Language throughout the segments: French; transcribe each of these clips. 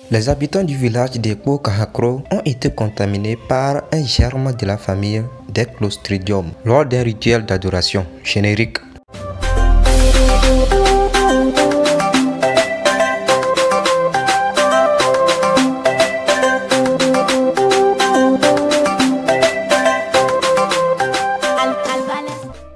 Les habitants du village de Kahakro ont été contaminés par un germe de la famille des Clostridium lors d'un rituel d'adoration générique.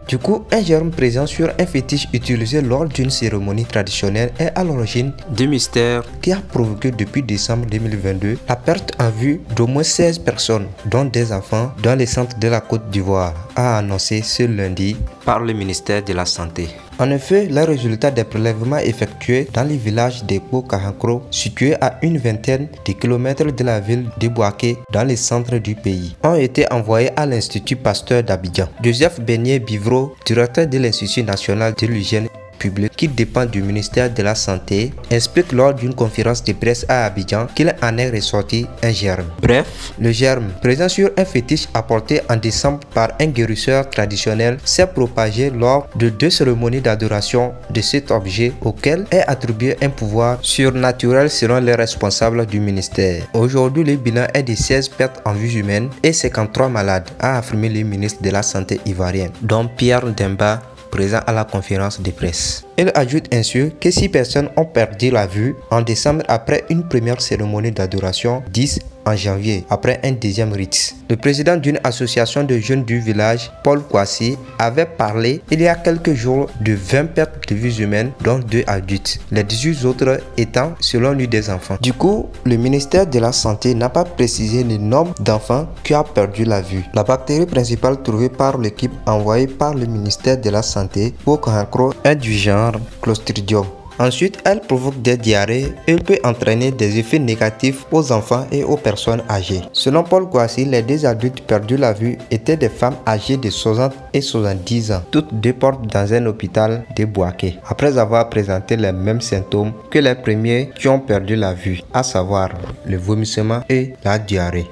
Du coup, un germe présent sur un fétiche utilisé lors d'une cérémonie traditionnelle est à l'origine du mystère qui a provoqué depuis décembre 2022 la perte en vue d'au moins 16 personnes, dont des enfants, dans les centres de la Côte d'Ivoire, a annoncé ce lundi par le ministère de la Santé. En effet, les résultats des prélèvements effectués dans les villages de Kahakro, situés à une vingtaine de kilomètres de la ville de Bouaké, dans le centre du pays, ont été envoyés à l'Institut Pasteur d'Abidjan. Joseph Beignet-Bivro, directeur de l'Institut national de l'hygiène public qui dépend du ministère de la Santé, explique lors d'une conférence de presse à Abidjan qu'il en est ressorti un germe. Bref, le germe, présent sur un fétiche apporté en décembre par un guérisseur traditionnel, s'est propagé lors de 2 cérémonies d'adoration de cet objet auquel est attribué un pouvoir surnaturel selon les responsables du ministère. Aujourd'hui, le bilan est de 16 pertes en vies humaines et 53 malades, a affirmé le ministre de la Santé ivoirien, dont Pierre Demba, présent à la conférence de presse. Il ajoute ainsi que 6 personnes ont perdu la vue en décembre après une première cérémonie d'adoration, 10 en janvier après un deuxième rite. Le président d'une association de jeunes du village, Paul Kwasi, avait parlé il y a quelques jours de 20 pertes de vies humaines, dont 2 adultes, les 18 autres étant selon lui des enfants. Du coup, le ministère de la Santé n'a pas précisé le nombre d'enfants qui ont perdu la vue. La bactérie principale trouvée par l'équipe envoyée par le ministère de la Santé pour Kahakro est du genre Clostridium. Ensuite, elle provoque des diarrhées et peut entraîner des effets négatifs aux enfants et aux personnes âgées. Selon Paul Kwasi, les 2 adultes perdus la vue étaient des femmes âgées de 60 et 70 ans, toutes déportées dans un hôpital de Bouaké, après avoir présenté les mêmes symptômes que les premiers qui ont perdu la vue, à savoir le vomissement et la diarrhée.